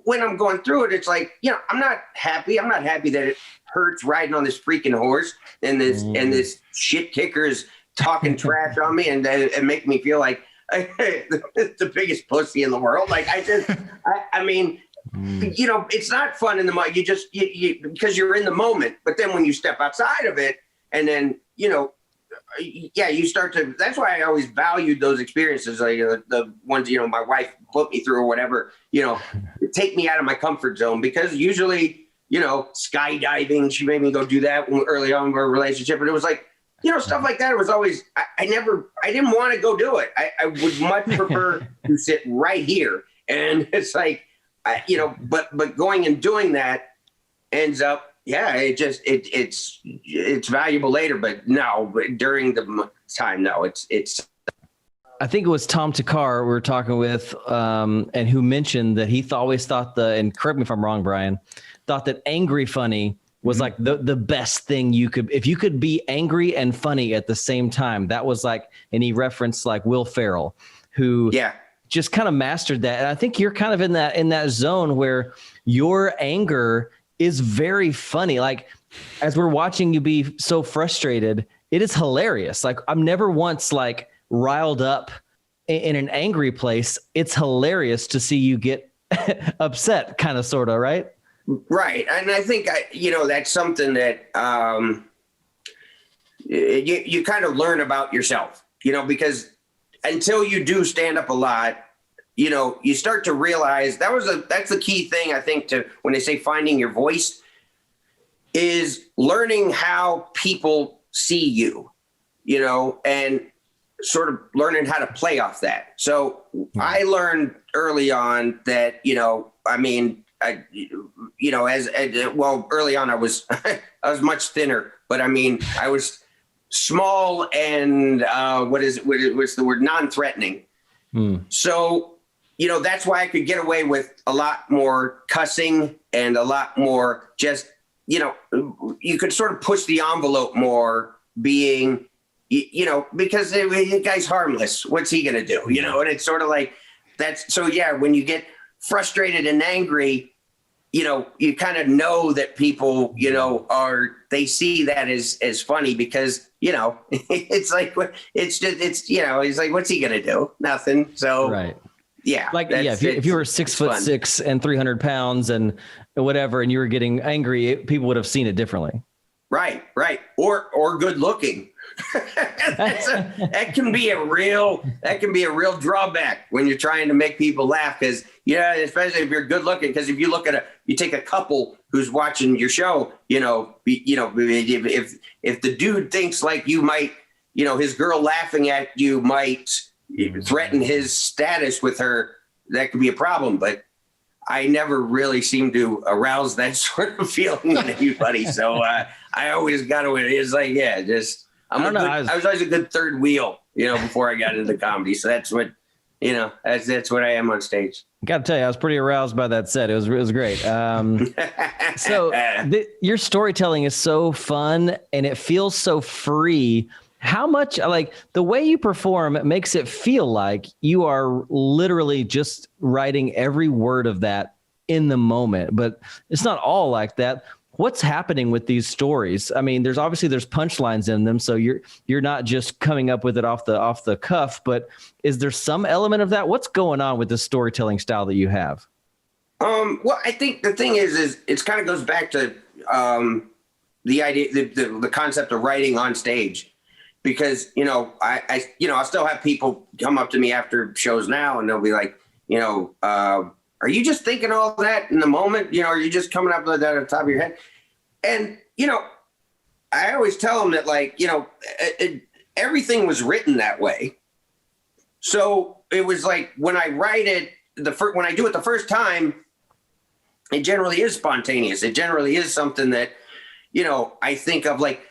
when I'm going through it, it's like, I'm not happy. I'm not happy that it hurts riding on this freaking horse and this shit kicker is talking trash on me and making me feel like the biggest pussy in the world. Like I mean, it's not fun in the moment. You just, because you're in the moment, but then when you step outside of it and then, you start to, that's why I always valued those experiences. Like the ones, my wife put me through or whatever, take me out of my comfort zone, because usually, skydiving, she made me go do that early on in our relationship. And it was like, stuff like that. It was always, I didn't want to go do it. I would much prefer to sit right here. And it's like, but going and doing that ends up, it's valuable later, but no, during the time, no, it's. I think it was Tom Takar we were talking with, and who mentioned that he always thought and correct me if I'm wrong, Brian, thought that angry funny was like the best thing you could, if you could be angry and funny at the same time. That was like, and he referenced like Will Ferrell, who just kind of mastered that. And I think you're kind of in that zone where your anger is very funny. Like as we're watching you be so frustrated, it is hilarious. Like I'm never once like riled up in an angry place. It's hilarious to see you get upset, kind of, sort of, right? Right. And I think, that's something that you kind of learn about yourself, because until you do stand up a lot, you start to realize that's the key thing, I think, to when they say finding your voice, is learning how people see you, and sort of learning how to play off that. So I learned early on that, early on I was I was much thinner, but I was small and what's the word, non-threatening. So that's why I could get away with a lot more cussing and a lot more just, you could sort of push the envelope more, being, because the guy's harmless. What's he going to do? And it's sort of like that's, so when you get frustrated and angry, you kind of know that people, they see that as funny, because, it's like, he's like, what's he going to do? Nothing. So, right. Yeah. Like, if you were 6'6" and 300 pounds and whatever, and you were getting angry, people would have seen it differently. Right. Or good looking. That can be a real drawback when you're trying to make people laugh, because especially if you're good looking, because if you look at you take a couple who's watching your show, if the dude thinks like you might, his girl laughing at you might threaten his status with her, that could be a problem. But I never really seem to arouse that sort of feeling in anybody, so I always got to. It's like I was always a good third wheel, before I got into comedy. So that's what, that's what I am on stage. Got to tell you, I was pretty aroused by that set. It was great. So your storytelling is so fun and it feels so free. How much, like, the way you perform makes it feel like you are literally just writing every word of that in the moment, but it's not all like that. What's happening with these stories? I mean, there's punchlines in them, so you're not just coming up with it off the cuff, but is there some element of that? What's going on with the storytelling style that you have? Well, I think the thing is it kind of goes back to the idea, the concept of writing on stage, because I still have people come up to me after shows now, and they'll be like, are you just thinking all that in the moment? Are you just coming up with that at the top of your head? And, I always tell them that, like, everything was written that way. So it was like, when I write it, when I do it the first time, it generally is spontaneous. It generally is something that, I think of, like,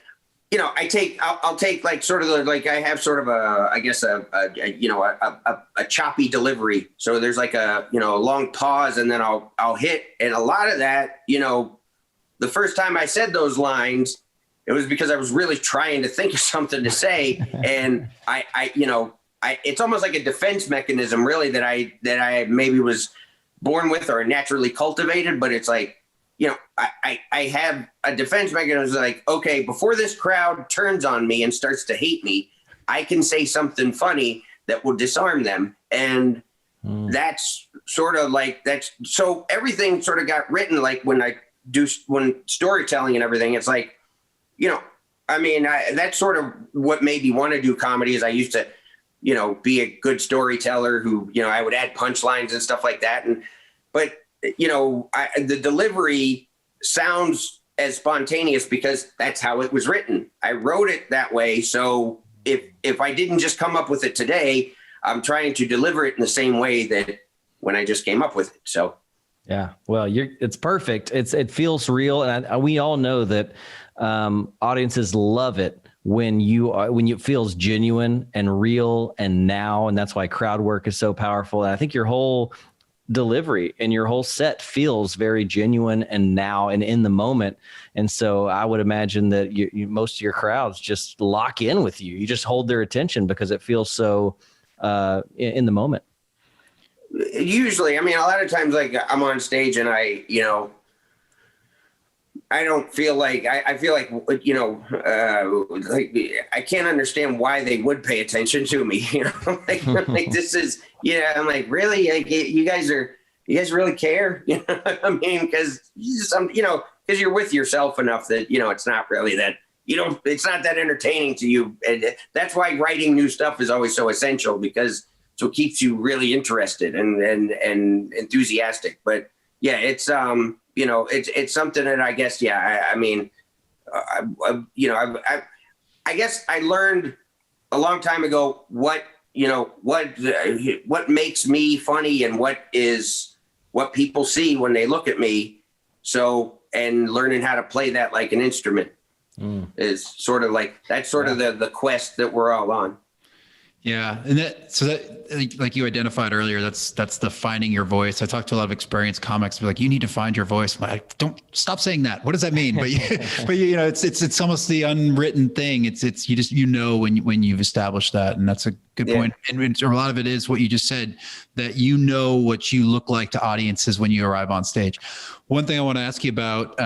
I'll take like sort of like I have sort of a choppy delivery. So there's like a long pause, and then I'll hit. And a lot of that, the first time I said those lines, it was because I was really trying to think of something to say. And it's almost like a defense mechanism, really, that I maybe was born with or naturally cultivated. But it's like, I have a defense mechanism, like, okay, before this crowd turns on me and starts to hate me, I can say something funny that will disarm them. And that's sort of like, so everything sort of got written like when storytelling and everything, it's like, I mean, that's sort of what made me want to do comedy. Is I used to, be a good storyteller who, I would add punchlines and stuff like that. But the delivery sounds as spontaneous because that's how it was written. I wrote it that way. So if I didn't just come up with it today, I'm trying to deliver it in the same way that when I just came up with it. So. Yeah, well, it's perfect. It feels real, and we all know that audiences love it when it feels genuine and real and now, and that's why crowd work is so powerful. And I think your whole delivery and your whole set feels very genuine and now and in the moment. And so I would imagine that most of your crowds just lock in with you. You just hold their attention because it feels so in the moment. Usually, I mean, a lot of times, like I'm on stage and I don't feel like I feel like, like I can't understand why they would pay attention to me. Like this is, I'm like, really? Like, you guys really care? I mean, because because you're with yourself enough that, it's not really that, it's not that entertaining to you. And that's why writing new stuff is always so essential, because so it keeps you really interested and enthusiastic. But yeah, it's it's something that I guess, I guess I learned a long time ago what makes me funny and what people see when they look at me. So, and learning how to play that like an instrument is sort of like, that's sort of the quest that we're all on. Yeah. And that, like you identified earlier, that's the finding your voice. I talked to a lot of experienced comics, be like, you need to find your voice. I'm like, don't stop saying that. What does that mean? But it's almost the unwritten thing. It's you just, when you've established that, and that's a good point. And a lot of it is what you just said, that what you look like to audiences when you arrive on stage. One thing I want to ask you about,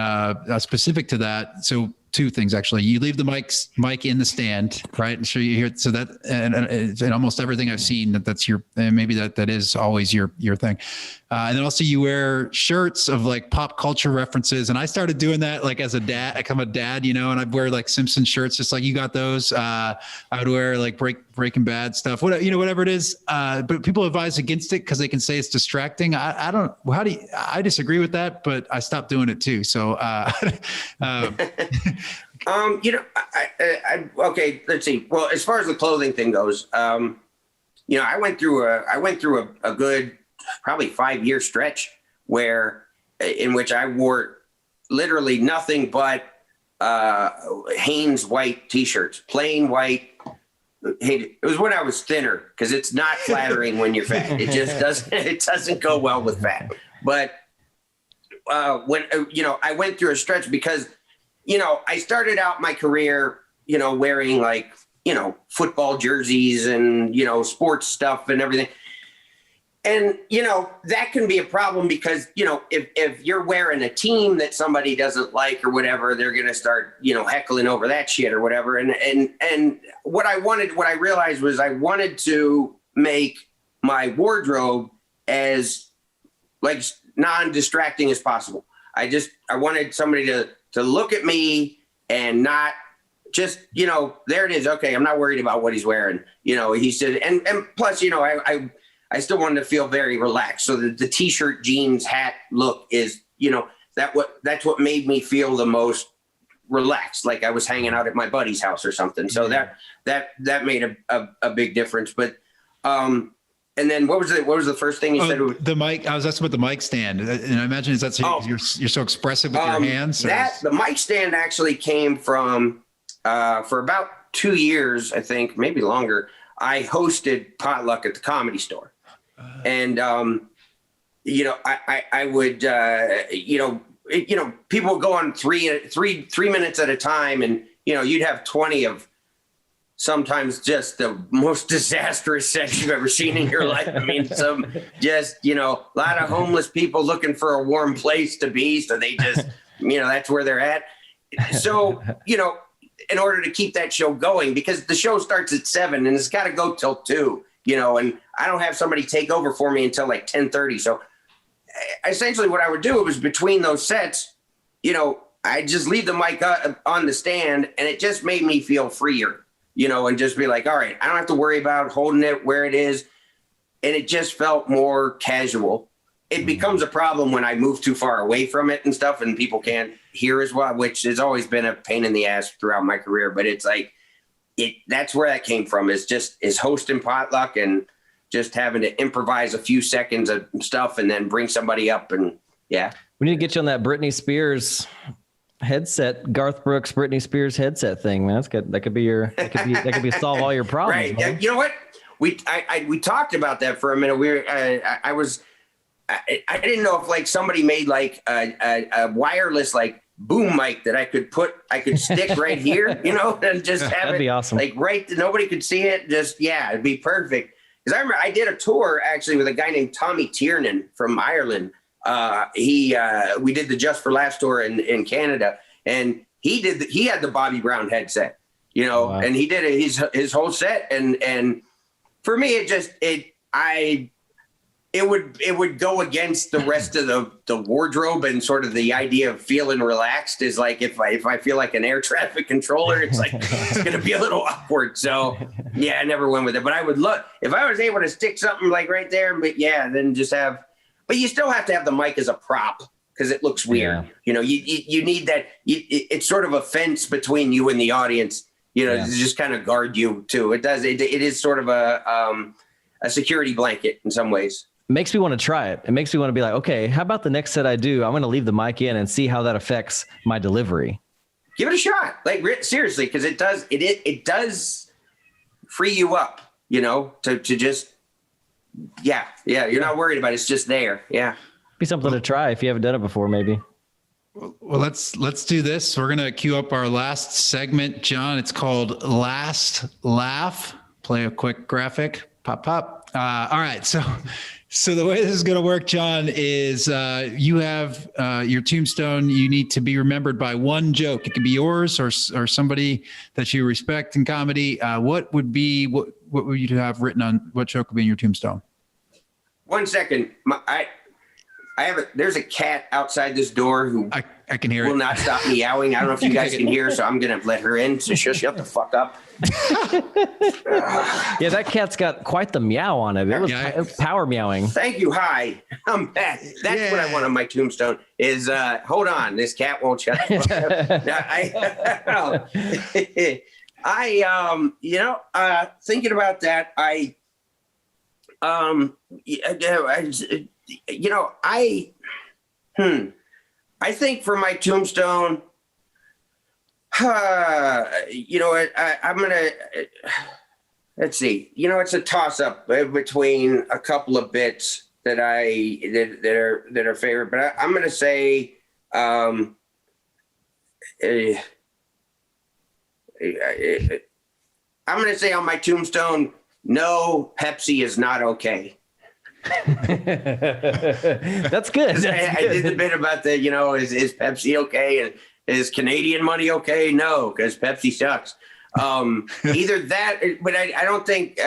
specific to that. So two things, actually. You leave the mic in the stand, right? And so you hear, so that, and almost everything I've seen, that's your, and maybe that is always your thing. And then also you wear shirts of like pop culture references. And I started doing that like as a dad, I'm a dad, and I'd wear like Simpson shirts, just like you got those. I would wear like Breaking Bad stuff, whatever it is. But people advise against it because they can say it's distracting. I disagree with that, but I stopped doing it too. So, okay, let's see. Well, as far as the clothing thing goes, I went through a good, probably 5-year stretch in which I wore literally nothing but Hanes white t-shirts, plain white. It was when I was thinner, because it's not flattering when you're fat. It just doesn't go well with fat. But when I went through a stretch because I started out my career wearing like football jerseys and sports stuff and everything. And, that can be a problem because, if you're wearing a team that somebody doesn't like or whatever, they're going to start, heckling over that shit or whatever. And what I realized was I wanted to make my wardrobe as like non-distracting as possible. I wanted somebody to look at me and not just, there it is. Okay. I'm not worried about what he's wearing. He said, and plus, I still wanted to feel very relaxed. So the t-shirt, jeans, hat look is, that's what made me feel the most relaxed. Like I was hanging out at my buddy's house or something. So that made a big difference. But, and then what was the first thing you said? The mic. I was asking about the mic stand, and I imagine you're so expressive with your hands. The mic stand actually came from, for about 2 years, I think, maybe longer. I hosted potluck at the Comedy Store. And, I would, people would go on three minutes at a time, and, you'd have 20 of sometimes just the most disastrous sex you've ever seen in your life. I mean, a lot of homeless people looking for a warm place to be. So they just, that's where they're at. So, in order to keep that show going, because the show starts at 7 and it's got to go till 2, and I don't have somebody take over for me until like 10:30. So essentially what I would do was between those sets, I just leave the mic on the stand, and it just made me feel freer, and just be like, all right, I don't have to worry about holding it where it is. And it just felt more casual. It becomes a problem when I move too far away from it and stuff, and people can't hear as well, which has always been a pain in the ass throughout my career. But it's like, that's where that came from, is hosting potluck and just having to improvise a few seconds of stuff and then bring somebody up. And yeah. We need to get you on that Britney Spears headset, Garth Brooks, Britney Spears headset thing, man. That's good. That could be solve all your problems. Right. Man. You know what? We talked about that for a minute. I didn't know if like somebody made like a wireless like boom mic that I could stick right here, and just have That'd it be awesome. like nobody could see it. Just, it'd be perfect. Because I remember I did a tour actually with a guy named Tommy Tiernan from Ireland. We did the Just for Laughs tour in Canada, and he had the Bobby Brown headset, Wow. and he did his whole set. And for me, it would go against the rest of the wardrobe, and sort of the idea of feeling relaxed is like, if I feel like an air traffic controller, it's like, it's going to be a little awkward. So yeah, I never went with it, but I would love if I was able to stick something like right there, but then just but you still have to have the mic as a prop because it looks weird. Yeah. You need that. It's sort of a fence between you and the audience, to just kind of guard you too. It is sort of a security blanket in some ways. Makes me want to try it. It makes me want to be like, okay, how about the next set I do? I'm going to leave the mic in and see how that affects my delivery. Give it a shot. Like seriously, because it does free you up, to just, you're not worried about it. It's just there. Yeah. Be something to try if you haven't done it before, maybe. Well, let's do this. We're going to queue up our last segment, John. It's called Last Laugh. Play a quick graphic. Pop. All right. So the way this is going to work, John, is you have your tombstone. You need to be remembered by one joke. It could be yours or somebody that you respect in comedy. What would you have written on, what joke would be in your tombstone? 1 second. There's a cat outside this door who I can hear will it. not stop meowing. I don't know if you guys can hear, so I'm going to let her in. So she'll shut the fuck up. Yeah, that cat's got quite the meow on it. It was power meowing. Thank you. Hi, I'm back. That's what I want on my tombstone is, hold on, this cat won't shut the fuck up. Thinking about that, I think for my tombstone, I'm gonna let's see. It's a toss up between a couple of bits that are favorite, but I'm gonna say I'm gonna say on my tombstone, no, Pepsi is not okay. That's good. I did the bit about is Pepsi okay and is Canadian money okay? No, because Pepsi sucks. Either that, but I don't think.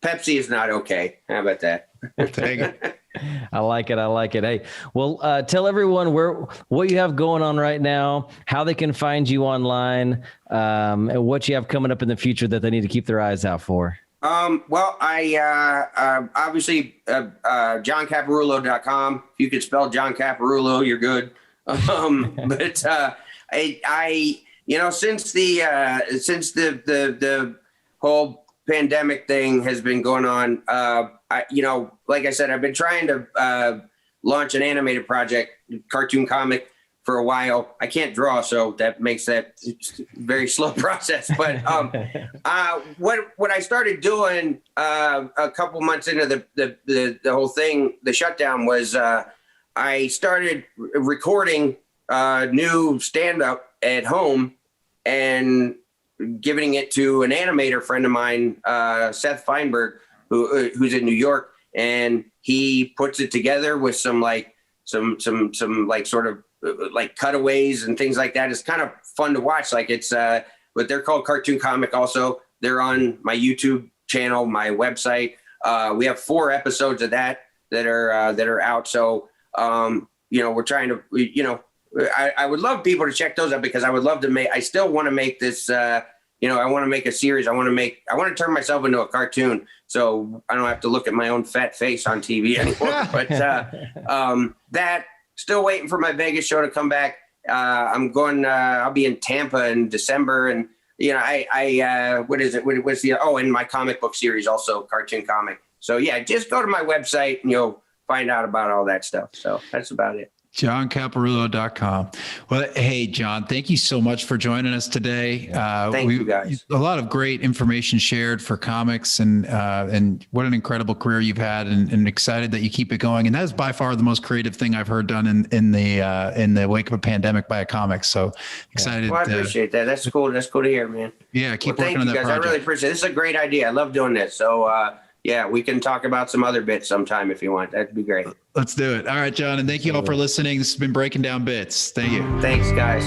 Pepsi is not okay. How about that? Dang it. I like it. Hey, well, tell everyone what you have going on right now, how they can find you online, and what you have coming up in the future that they need to keep their eyes out for. Well, I obviously johncaparulo.com. If you could spell John Caparulo, you're good. But I since the whole pandemic thing has been going on, like I said, I've been trying to launch an animated project, cartoon comic, for a while. I can't draw, so that makes that a very slow process. But what I started doing a couple months into the whole thing, the shutdown, was I started recording new stand-up at home and giving it to an animator friend of mine, Seth Feinberg, who's in New York, and he puts it together with some sort of like cutaways and things like that. It's kind of fun to watch. Like it's, but they're called Cartoon Comic. Also, they're on my YouTube channel, my website. We have 4 episodes of that are out. So, we're trying to, I would love people to check those out, because I would love to I still want to make this, I want to make a series. I want to turn myself into a cartoon, so I don't have to look at my own fat face on TV anymore. But that, still waiting for my Vegas show to come back. I'm going, I'll be in Tampa in December, and what is it? What's and my comic book series, also Cartoon Comic. So yeah, just go to my website and you'll find out about all that stuff. So that's about it. JohnCaparulo.com. Well, hey, John, thank you so much for joining us today. Thank you, guys. A lot of great information shared for comics, and what an incredible career you've had, and excited that you keep it going. And that is by far the most creative thing I've heard done in the wake of a pandemic by a comic. So excited. Well, I appreciate that. That's cool. That's cool to hear, man. Yeah, keep working on that guys. project. I really appreciate it. This is a great idea. I love doing this. So, yeah, we can talk about some other bits sometime if you want. That'd be great. Let's do it. All right, John. And thank you all for listening. This has been Breaking Down Bits. Thank you. Thanks, guys.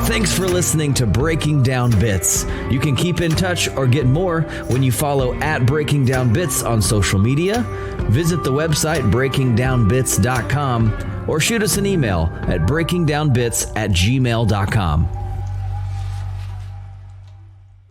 Thanks for listening to Breaking Down Bits. You can keep in touch or get more when you follow @Breaking Down Bits on social media, visit the website breakingdownbits.com, or shoot us an email at breakingdownbits@gmail.com.